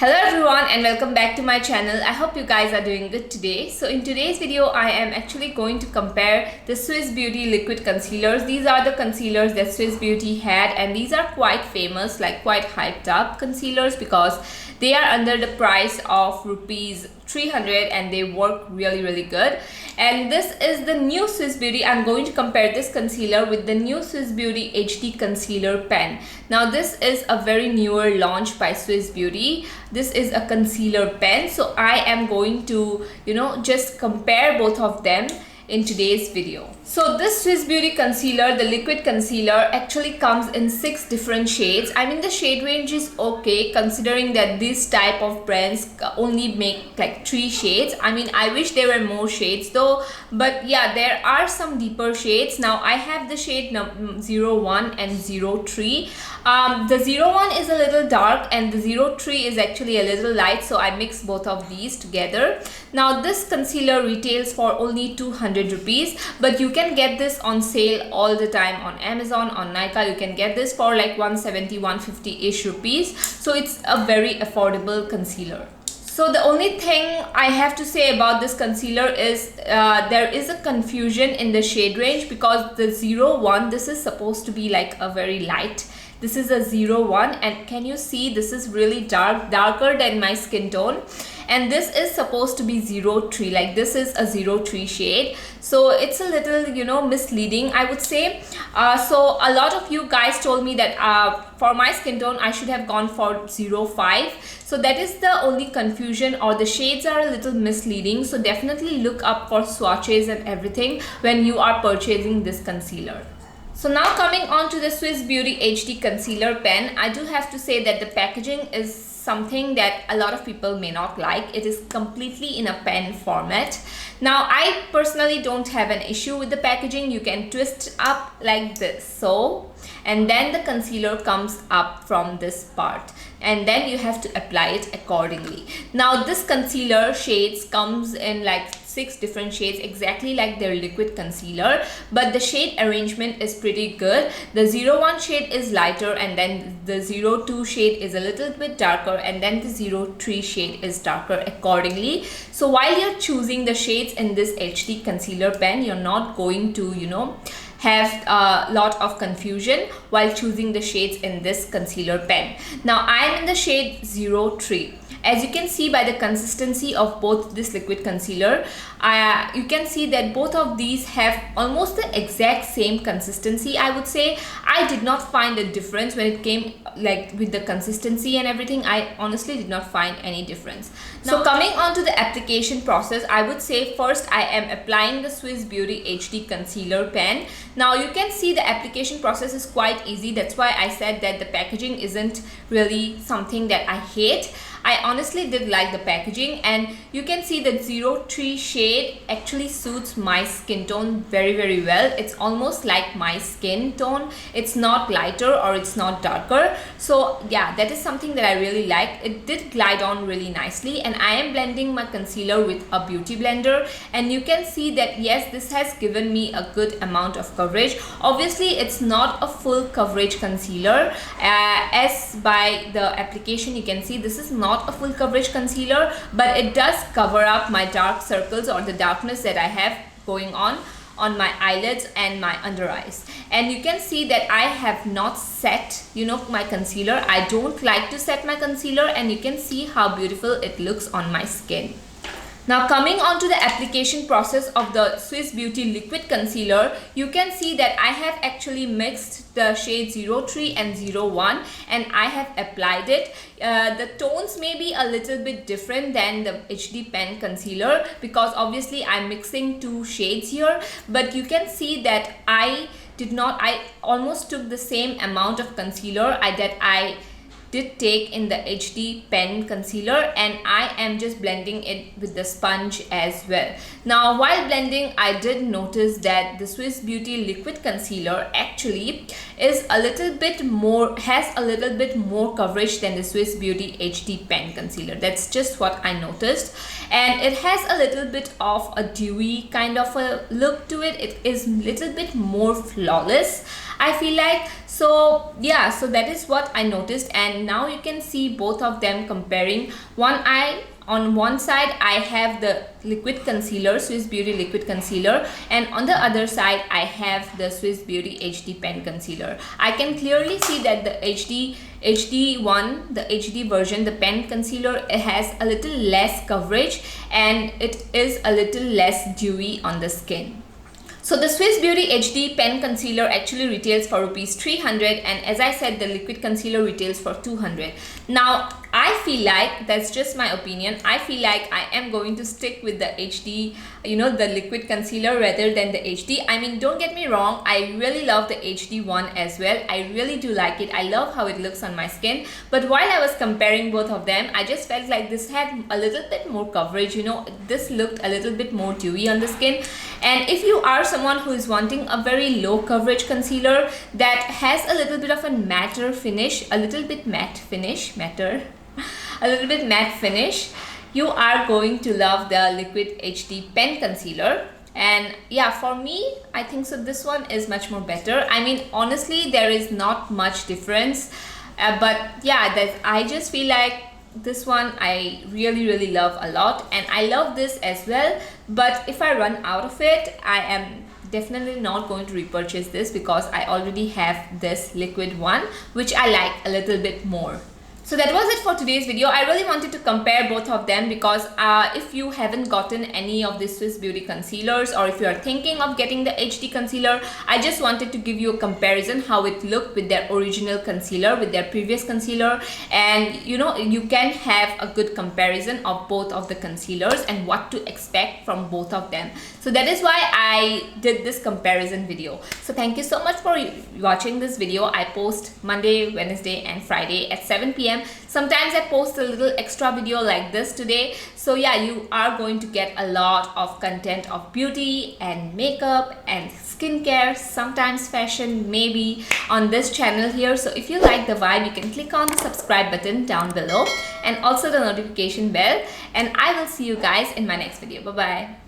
Hello everyone and welcome back to my channel. I hope you guys are doing good today. So in today's video, I am actually going to compare the Swiss Beauty liquid concealers. These are the concealers that Swiss Beauty had, and these are quite famous, like quite hyped up concealers because they are under the price of rupees 300 and they work really good. And this is the new Swiss Beauty. I'm going to compare this concealer with the new Swiss Beauty HD concealer pen. Now this is a very newer launch by Swiss Beauty. This is a concealer pen, so I am going to just compare both of them in today's video. So this Swiss Beauty concealer, the liquid concealer, actually comes in 6 different shades. I mean, the shade range is okay considering that this type of brands only make like 3 shades. I mean, I wish there were more shades though, but yeah, there are some deeper shades. Now I have the shade 01 and 03. The 01 is a little dark and the 03 is actually a little light, so I mix both of these together. Now this concealer retails for only 200 rupees, but you can get this on sale all the time on Amazon, on Nykaa. You can get this for like 170, 150-ish rupees. So it's a very affordable concealer. So the only thing I have to say about this concealer is there is a confusion in the shade range because the 01, this is supposed to be like a very light. This is a 01 and can you see this is really darker than my skin tone, and this is supposed to be 03, like this is a 03 shade, so it's a little misleading, I would say. So a lot of you guys told me that for my skin tone I should have gone for 05, so that is the only confusion, or the shades are a little misleading. So definitely look up for swatches and everything when you are purchasing this concealer. So now coming on to the Swiss Beauty HD concealer pen, I do have to say that the packaging is something that a lot of people may not like. It is completely in a pen format. Now I personally don't have an issue with the packaging. You can twist up like this, so, and then the concealer comes up from this part and then you have to apply it accordingly. Now this concealer shades comes in like 6 different shades, exactly like their liquid concealer, but the shade arrangement is pretty good. The 01 shade is lighter and then the 02 shade is a little bit darker and then the 03 shade is darker accordingly. So while you're choosing the shades in this HD concealer pen, you're not going to have a lot of confusion while choosing the shades in this concealer pen. Now I am in the shade 03. As you can see by the consistency of both this liquid concealer, you can see that both of these have almost the exact same consistency. I would say I did not find a difference when it came like with the consistency and everything. I honestly did not find any difference. So coming on to the application process, I would say first I am applying the Swiss Beauty HD concealer pen. Now you can see the application process is quite easy. That's why I said that the packaging isn't really something that I hate. I honestly did like the packaging, and you can see that 03 shade actually suits my skin tone very well. It's almost like my skin tone. It's not lighter or it's not darker. So yeah, that is something that I really liked. It did glide on really nicely, and I am blending my concealer with a beauty blender, and you can see that yes, this has given me a good amount of coverage. Obviously it's not a full coverage concealer, as by the application you can see this is not a full coverage concealer, but it does cover up my dark circles or the darkness that I have going on my eyelids and my under eyes. And you can see that I have not set my concealer. I don't like to set my concealer, and you can see how beautiful it looks on my skin. Now coming on to the application process of the Swiss Beauty liquid concealer, you can see that I have actually mixed the shade 03 and 01 and I have applied it. The tones may be a little bit different than the HD pen concealer because obviously I'm mixing 2 shades here, but you can see that I almost took the same amount of concealer that I did take in the HD pen concealer, and I am just blending it with the sponge as well. Now while blending, I did notice that the Swiss Beauty liquid concealer actually is has a little bit more coverage than the Swiss Beauty HD pen concealer. That's just what I noticed, and it has a little bit of a dewy kind of a look to it. It is a little bit more flawless. I feel like. So yeah, so that is what I noticed, and now you can see both of them comparing. On one side I have the liquid concealer, Swiss Beauty liquid concealer, and on the other side I have the Swiss Beauty HD pen concealer. I can clearly see that the HD one, the HD version, the pen concealer, it has a little less coverage and it is a little less dewy on the skin. So the Swiss Beauty HD pen concealer actually retails for rupees 300, and as I said, the liquid concealer retails for 200. Now I feel like, that's just my opinion, I feel like I am going to stick with the HD, you know, the liquid concealer rather than the HD. I mean, don't get me wrong, I really love the HD one as well. I really do like it. I love how it looks on my skin. But while I was comparing both of them, I just felt like this had a little bit more coverage, you know, this looked a little bit more dewy on the skin. And if you are someone who is wanting a very low coverage concealer that has a little bit of a matte finish, a little bit matte finish, you are going to love the liquid HD pen concealer. And yeah, for me, I think so this one is much more better. I mean, honestly, there is not much difference, but yeah, I just feel like this one I really love a lot, and I love this as well. But if I run out of it, I am definitely not going to repurchase this because I already have this liquid one, which I like a little bit more. So that was it for today's video. I really wanted to compare both of them because if you haven't gotten any of the Swiss Beauty concealers, or if you are thinking of getting the HD concealer, I just wanted to give you a comparison how it looked with their original concealer, with their previous concealer, and you know, you can have a good comparison of both of the concealers and what to expect from both of them. So that is why I did this comparison video. So thank you so much for watching this video. I post Monday, Wednesday and Friday at 7 p.m. Sometimes I post a little extra video like this today. So yeah, you are going to get a lot of content of beauty and makeup and skincare, sometimes fashion maybe, on this channel here. So if you like the vibe, you can click on the subscribe button down below and also the notification bell, and I will see you guys in my next video. Bye bye.